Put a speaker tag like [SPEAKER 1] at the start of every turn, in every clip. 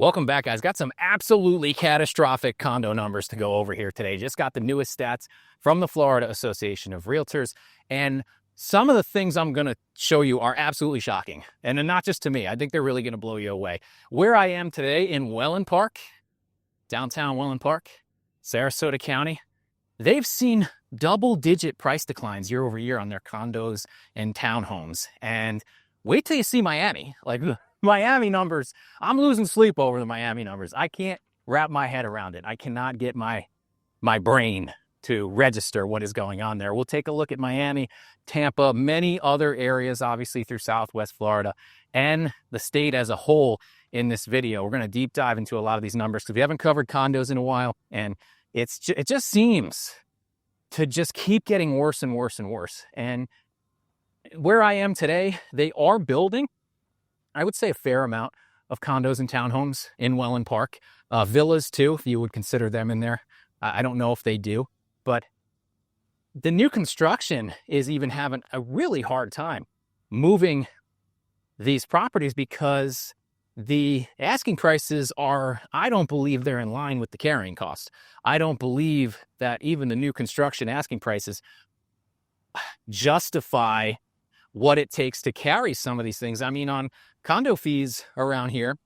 [SPEAKER 1] Welcome back, guys. Got some absolutely catastrophic condo numbers to go over here today. Just got the newest stats from the Florida Association of Realtors. And some of the things I'm going to show you are absolutely shocking. And not just to me. I think they're really going to blow you away. Where I am today in Welland Park, downtown Welland Park, Sarasota County, they've seen double-digit price declines year over year on their condos and townhomes. And wait till you see Miami. Like, Miami numbers, I'm losing sleep over the Miami numbers. I can't wrap my head around it. I cannot get my brain to register what is going on there. We'll take a look at Miami, Tampa, many other areas, obviously through Southwest Florida, and the state as a whole in this video. We're going to deep dive into a lot of these numbers because we haven't covered condos in a while, and it just seems to just keep getting worse and worse and worse. And where I am today, they are building, I would say, a fair amount of condos and townhomes in Welland Park. Villas too, if you would consider them in there. I don't know if they do, but the new construction is even having a really hard time moving these properties because the asking prices are, I don't believe they're in line with the carrying cost. I don't believe that even the new construction asking prices justify what it takes to carry some of these things. I mean, on condo fees around here,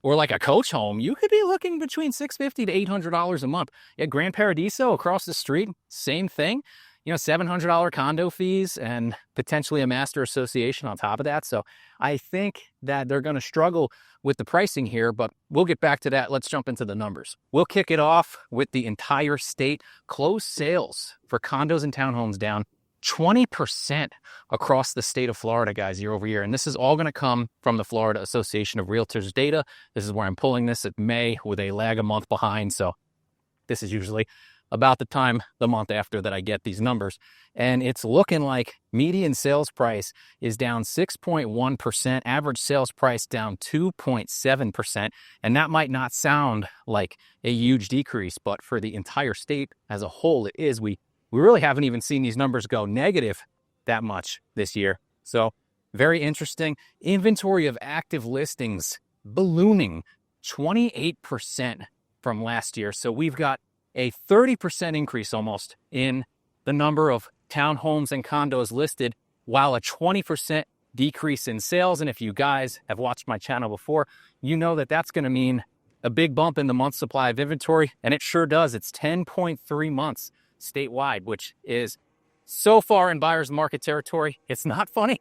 [SPEAKER 1] or like a coach home, you could be looking between $650 to $800 a month. Yeah, Grand Paradiso across the street, same thing. You know, $700 condo fees and potentially a master association on top of that. So I think that they're going to struggle with the pricing here, but we'll get back to that. Let's jump into the numbers. We'll kick it off with the entire state. Closed sales for condos and townhomes down 20% across the state of Florida, guys, year over year. And this is all going to come from the Florida Association of Realtors data. This is where I'm pulling this at May with a lag a month behind. So this is usually about the time the month after that I get these numbers. And it's looking like median sales price is down 6.1%, average sales price down 2.7%. And that might not sound like a huge decrease, but for the entire state as a whole, it is. We really haven't even seen these numbers go negative that much this year. So very interesting. Inventory of active listings ballooning 28% from last year. So we've got a 30% increase almost in the number of townhomes and condos listed, while a 20% decrease in sales. And if you guys have watched my channel before, you know that that's going to mean a big bump in the month supply of inventory. And it sure does. It's 10.3 months statewide, which is so far in buyer's market territory. It's not funny.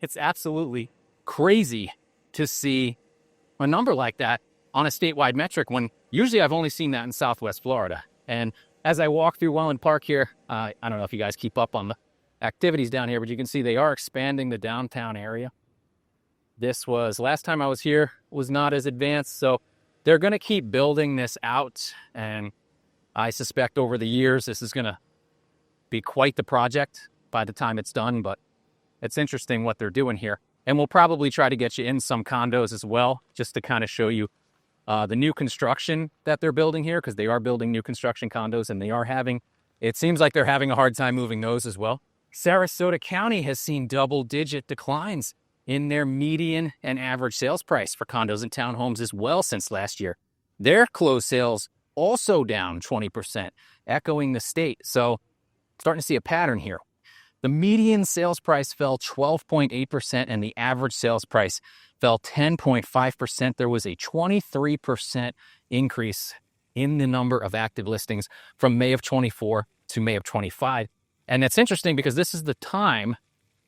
[SPEAKER 1] It's absolutely crazy to see a number like that on a statewide metric when usually I've only seen that in Southwest Florida. And as I walk through Welland Park here, I don't know if you guys keep up on the activities down here, but you can see they are expanding the downtown area. This was, last time I was here, was not as advanced. So they're going to keep building this out, and I suspect over the years, this is going to be quite the project by the time it's done, but it's interesting what they're doing here. And we'll probably try to get you in some condos as well, just to kind of show you the new construction that they're building here, because they are building new construction condos, and it seems like they're having a hard time moving those as well. Sarasota County has seen double-digit declines in their median and average sales price for condos and townhomes as well since last year. Their closed sales also down 20%, echoing the state. So starting to see a pattern here. The median sales price fell 12.8% and the average sales price fell 10.5%. There was a 23% increase in the number of active listings from May of 24 to May of 25. And that's interesting because this is the time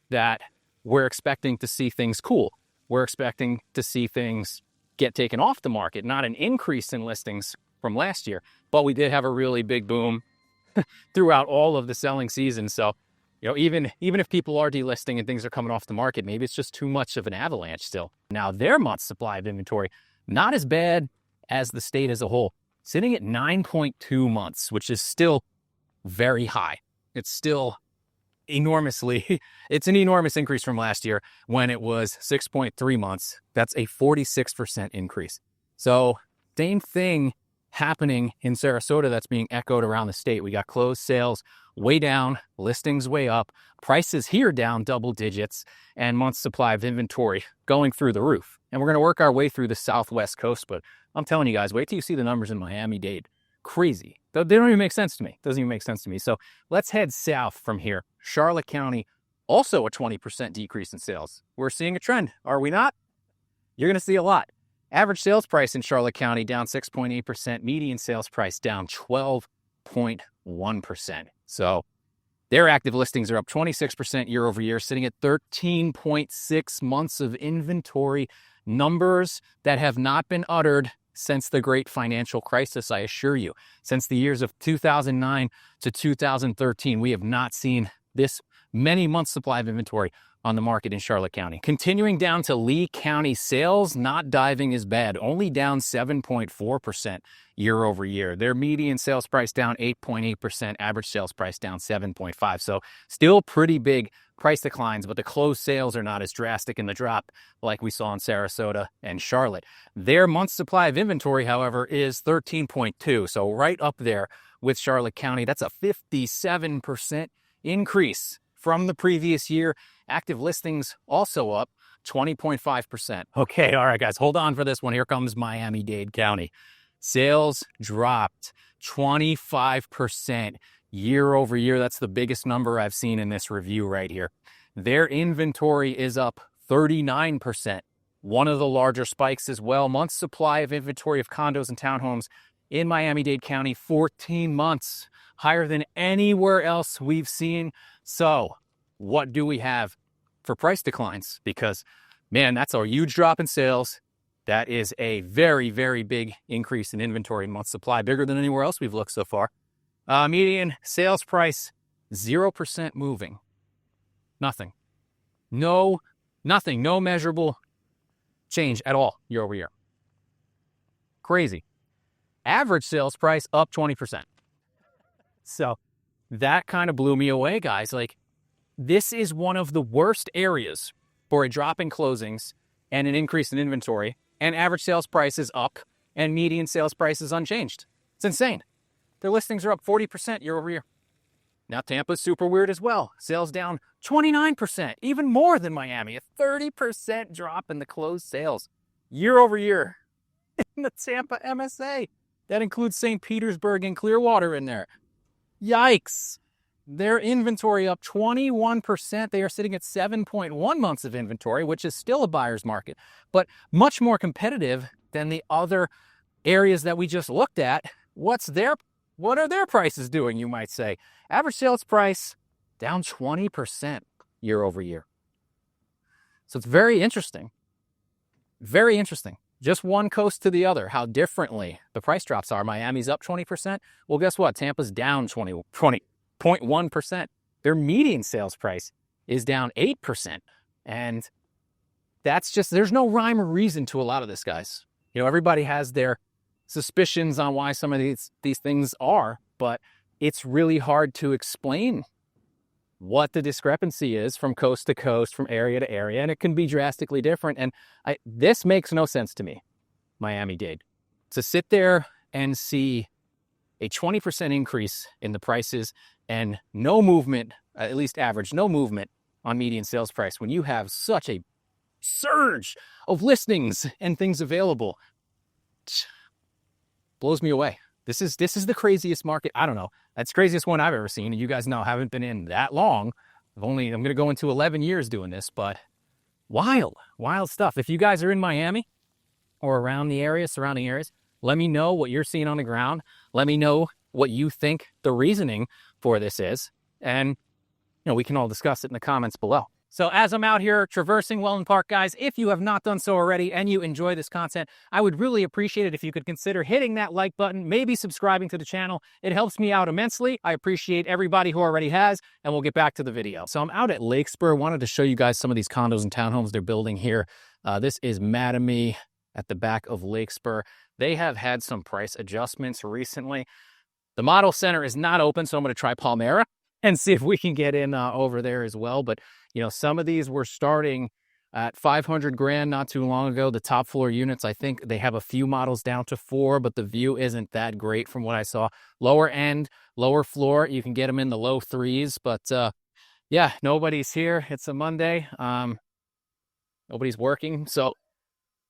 [SPEAKER 1] that we're expecting to see things cool. We're expecting to see things get taken off the market, not an increase in listings from last year, but we did have a really big boom throughout all of the selling season. So, you know, even if people are delisting and things are coming off the market, maybe it's just too much of an avalanche still. Now, their month supply of inventory, not as bad as the state as a whole, sitting at 9.2 months, which is still very high. It's still it's an enormous increase from last year when it was 6.3 months. That's a 46% increase. So same thing happening in Sarasota that's being echoed around the state. We got closed sales way down, listings way up, prices here down double digits, and months supply of inventory going through the roof. And we're going to work our way through the southwest coast, but I'm telling you guys, wait till you see the numbers in Miami-Dade. Crazy. They don't even make sense to me. Doesn't even make sense to me. So let's head south from here. Charlotte County, also a 20% decrease in sales. We're seeing a trend, are we not? You're going to see a lot. Average sales price in Charlotte County down 6.8%, median sales price down 12.1%. So their active listings are up 26% year over year, sitting at 13.6 months of inventory, numbers that have not been uttered since the great financial crisis, I assure you. Since the years of 2009 to 2013, we have not seen this many months supply of inventory on the market in Charlotte County. Continuing down to Lee County, sales not diving as bad, only down 7.4% year over year. Their median sales price down 8.8%, average sales price down 7.5%. So still pretty big price declines, but the closed sales are not as drastic in the drop like we saw in Sarasota and Charlotte. Their month supply of inventory, however, is 13.2. So right up there with Charlotte County. That's a 57% increase from the previous year. Active listings also up 20.5%. Okay, all right, guys, hold on for this one. Here comes Miami-Dade County. Sales dropped 25% year over year. That's the biggest number I've seen in this review right here. Their inventory is up 39%. One of the larger spikes as well. Month supply of inventory of condos and townhomes in Miami-Dade County, 14 months, higher than anywhere else we've seen. So what do we have for price declines? Because, man, that's a huge drop in sales. That is a very, very big increase in inventory month supply, bigger than anywhere else we've looked so far. Median sales price, 0% moving. Nothing. Nothing. No measurable change at all year over year. Crazy. Average sales price up 20%. So that kind of blew me away, guys. Like, this is one of the worst areas for a drop in closings and an increase in inventory, and average sales price is up and median sales price is unchanged. It's insane. Their listings are up 40% year over year. Now Tampa's super weird as well. Sales down 29%, even more than Miami. A 30% drop in the closed sales year over year in the Tampa MSA. That includes St. Petersburg and Clearwater in there. Yikes. Their inventory up 21%. They are sitting at 7.1 months of inventory, which is still a buyer's market, but much more competitive than the other areas that we just looked at. What are their prices doing, you might say? Average sales price down 20% year over year. So it's very interesting. Very interesting. Just one coast to the other, how differently the price drops are. Miami's up 20%. Well, guess what? Tampa's down 20.1%. Their median sales price is down 8%. And that's just, there's no rhyme or reason to a lot of this, guys. You know, everybody has their suspicions on why some of these things are, but it's really hard to explain what the discrepancy is from coast to coast, from area to area, and it can be drastically different. And this makes no sense to me, Miami-Dade. To sit there and see a 20% increase in the prices and no movement, at least average, no movement on median sales price when you have such a surge of listings and things available, blows me away. This is the craziest market. I don't know. That's the craziest one I've ever seen. And you guys know I haven't been in that long. I'm going to go into 11 years doing this, but wild stuff. If you guys are in Miami or around the area, surrounding areas, let me know what you're seeing on the ground. Let me know what you think the reasoning for this is. And, we can all discuss it in the comments below. So as I'm out here traversing Welland Park, guys, if you have not done so already and you enjoy this content, I would really appreciate it if you could consider hitting that like button, maybe subscribing to the channel. It helps me out immensely. I appreciate everybody who already has, and we'll get back to the video. So I'm out at Lakespur. Wanted to show you guys some of these condos and townhomes they're building here. This is Mattamy at the back of Lakespur. They have had some price adjustments recently. The model center is not open, so I'm going to try Palmyra and see if we can get in over there as well. But some of these were starting at 500 grand not too long ago. The top floor units, I think they have a few models down to 4, but the view isn't that great from what I saw. Lower end, lower floor, you can get them in the low 3s, but yeah, nobody's here. It's a Monday. Nobody's working, so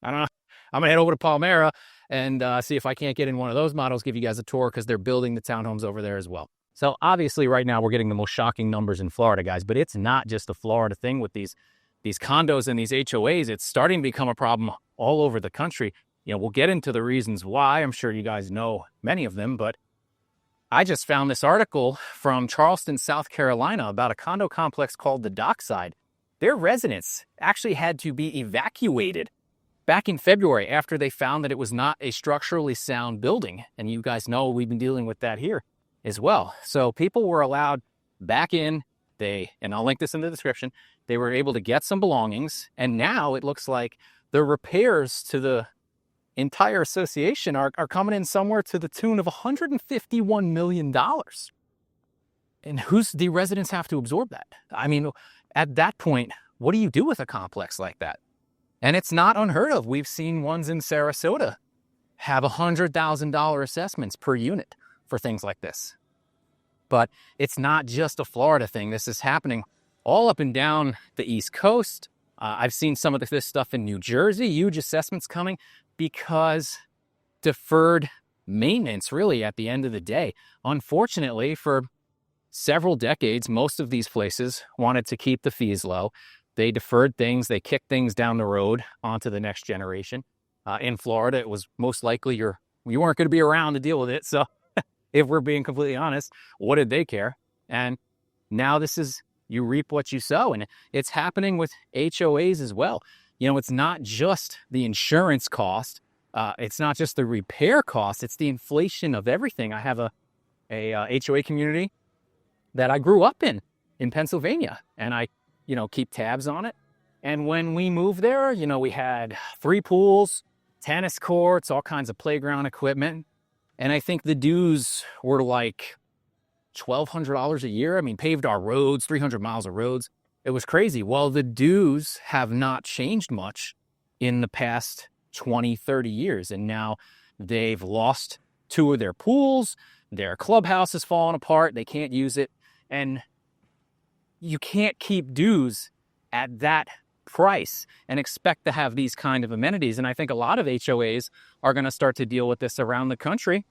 [SPEAKER 1] I don't know. I'm gonna head over to Palmyra and see if I can't get in one of those models, give you guys a tour, because they're building the townhomes over there as well. So obviously right now we're getting the most shocking numbers in Florida, guys, but it's not just a Florida thing with these condos and these HOAs. It's starting to become a problem all over the country. You know, we'll get into the reasons why. I'm sure you guys know many of them, but I just found this article from Charleston, South Carolina about a condo complex called the Dockside. Their residents actually had to be evacuated back in February after they found that it was not a structurally sound building. And you guys know we've been dealing with that here as well. So people were allowed back in, and I'll link this in the description, they were able to get some belongings. And now it looks like the repairs to the entire association are coming in somewhere to the tune of $151 million. And who's the residents have to absorb that? I mean, at that point, what do you do with a complex like that? And it's not unheard of. We've seen ones in Sarasota have $100,000 assessments per unit for things like this. But it's not just a Florida thing. This is happening all up and down the East Coast. I've seen some of this stuff in New Jersey, huge assessments coming because deferred maintenance, really, at the end of the day. Unfortunately, for several decades, most of these places wanted to keep the fees low. They deferred things, they kicked things down the road onto the next generation. In Florida, it was most likely you weren't going to be around to deal with it. So if we're being completely honest, what did they care? And now you reap what you sow. And it's happening with HOAs as well. You know, it's not just the insurance cost. It's not just the repair cost. It's the inflation of everything. I have a HOA community that I grew up in Pennsylvania, and I keep tabs on it. And when we moved there, we had 3 pools, tennis courts, all kinds of playground equipment. And I think the dues were like $1,200 a year. I mean, paved our roads, 300 miles of roads. It was crazy. Well, the dues have not changed much in the past 20, 30 years. And now they've lost 2 of their pools. Their clubhouse has fallen apart. They can't use it. And you can't keep dues at that price and expect to have these kind of amenities. And I think a lot of HOAs are going to start to deal with this around the country,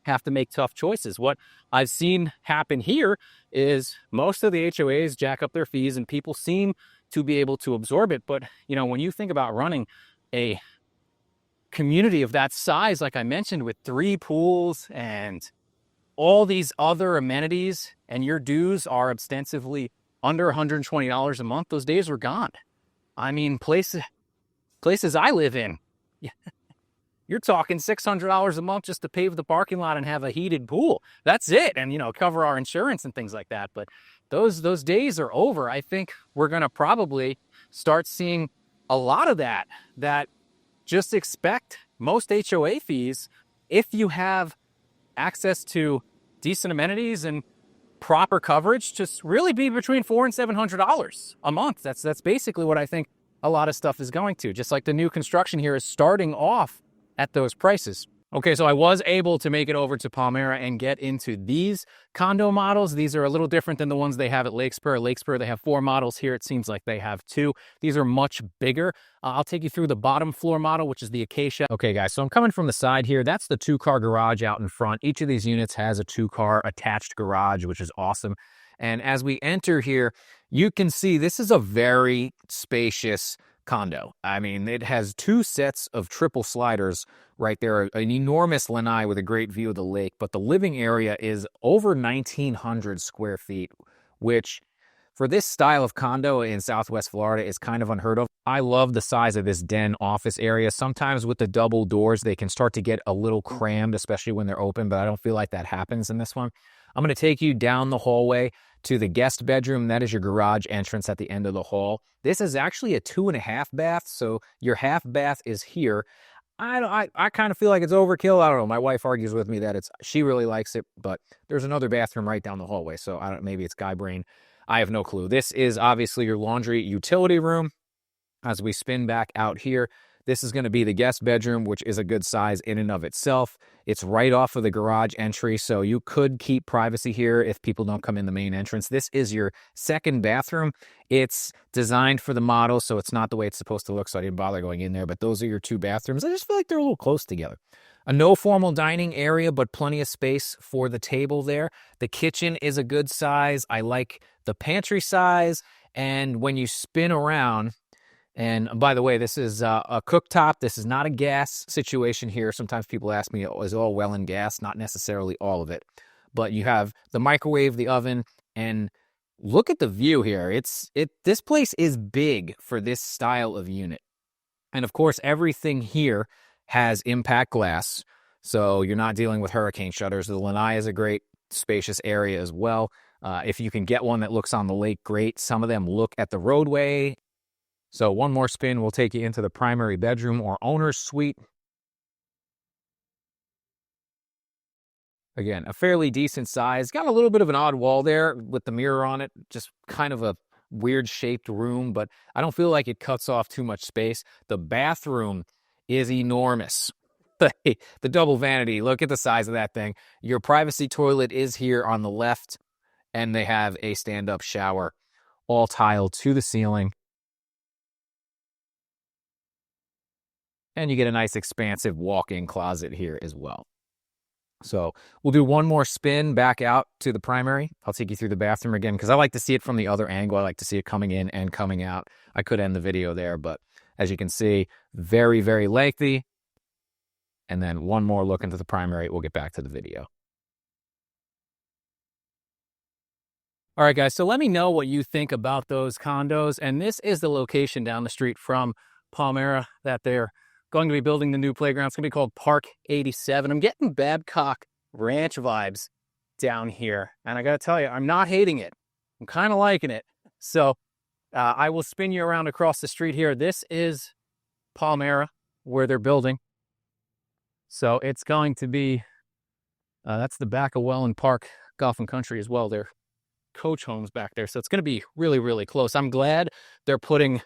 [SPEAKER 1] have to make tough choices. What I've seen happen here is most of the HOAs jack up their fees and people seem to be able to absorb it. But, when you think about running a community of that size, like I mentioned, with 3 pools and all these other amenities, and your dues are ostensibly under $120 a month, those days are gone. I mean, places I live in, you're talking $600 a month just to pave the parking lot and have a heated pool. That's it. And, cover our insurance and things like that. But those days are over. I think we're going to probably start seeing a lot of that just expect most HOA fees, if you have access to decent amenities and proper coverage, just really be between $400 and $700 a month. That's basically what I think a lot of stuff is going to. Just like the new construction here is starting off at those prices. Okay, so I was able to make it over to Palmyra and get into these condo models. These are a little different than the ones they have at Lakespur. Lakespur, they have 4 models here. It seems like they have 2. These are much bigger. I'll take you through the bottom floor model, which is the Acacia. Okay, guys, so I'm coming from the side here. That's the 2-car garage out in front. Each of these units has a 2-car attached garage, which is awesome. And as we enter here, you can see this is a very spacious condo. I mean, it has 2 sets of triple sliders right there, an enormous lanai with a great view of the lake, but the living area is over 1,900 square feet, which for this style of condo in Southwest Florida is kind of unheard of. I love the size of this den office area. Sometimes with the double doors, they can start to get a little crammed, especially when they're open, but I don't feel like that happens in this one. I'm going to take you down the hallway to the guest bedroom. That is your garage entrance at the end of the hall. This is actually a 2.5 bath, so your half bath is here. I kind of feel like it's overkill. I don't know. My wife argues with me that she really likes it, but there's another bathroom right down the hallway, so maybe it's guy brain. I have no clue. This is obviously your laundry utility room. As we spin back out here, this is going to be the guest bedroom, which is a good size in and of itself. It's right off of the garage entry, so you could keep privacy here if people don't come in the main entrance. This is your second bathroom. It's designed for the model, so it's not the way it's supposed to look, so I didn't bother going in there, but those are your two bathrooms. I just feel like they're a little close together. A no formal dining area, but plenty of space for the table there. The kitchen is a good size. I like the pantry size, and when you spin around, and by the way, this is a cooktop. This is not a gas situation here. Sometimes people ask me, is it all well and gas? Not necessarily all of it. But you have the microwave, the oven, and look at the view here. This place is big for this style of unit. And of course, everything here has impact glass. So you're not dealing with hurricane shutters. The lanai is a great spacious area as well. If you can get one that looks on the lake, great. Some of them look at the roadway. So one more spin will take you into the primary bedroom or owner's suite. Again, a fairly decent size. Got a little bit of an odd wall there with the mirror on it. Just kind of a weird shaped room, but I don't feel like it cuts off too much space. The bathroom is enormous. The double vanity, look at the size of that thing. Your privacy toilet is here on the left, and they have a stand-up shower, all tiled to the ceiling. And you get a nice expansive walk-in closet here as well. So we'll do one more spin back out to the primary. I'll take you through the bathroom again because I like to see it from the other angle. I like to see it coming in and coming out. I could end the video there, but as you can see, very, very lengthy. And then one more look into the primary. We'll get back to the video. All right, guys, so let me know what you think about those condos. And this is the location down the street from Palmyra that they're going to be building the new playground. It's going to be called Park 87. I'm getting Babcock Ranch vibes down here. And I got to tell you, I'm not hating it. I'm kind of liking it. So I will spin you around across the street here. This is Palmyra, where they're building. So it's going to be, that's the back of Welland Park Golf and Country as well. They're coach homes back there. So it's going to be really, really close. I'm glad they're putting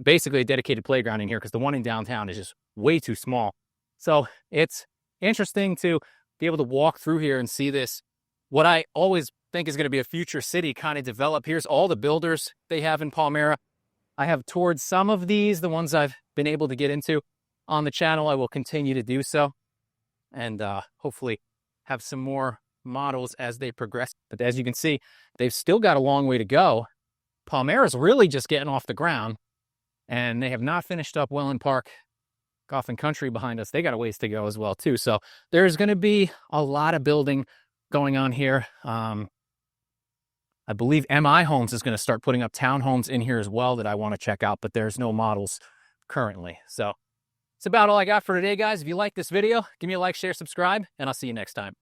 [SPEAKER 1] basically a dedicated playground in here because the one in downtown is just way too small. So it's interesting to be able to walk through here and see this, what I always think is going to be a future city kind of develop. Here's all the builders they have in Palmyra. I have toured some of these, the ones I've been able to get into on the channel. I will continue to do so and hopefully have some more models as they progress. But as you can see, they've still got a long way to go. Palmyra's really just getting off the ground. And they have not finished up Welland Park Golf and Country behind us. They got a ways to go as well, too. So there's going to be a lot of building going on here. I believe MI Homes is going to start putting up townhomes in here as well that I want to check out, but there's no models currently. So it's about all I got for today, guys. If you like this video, give me a like, share, subscribe, and I'll see you next time.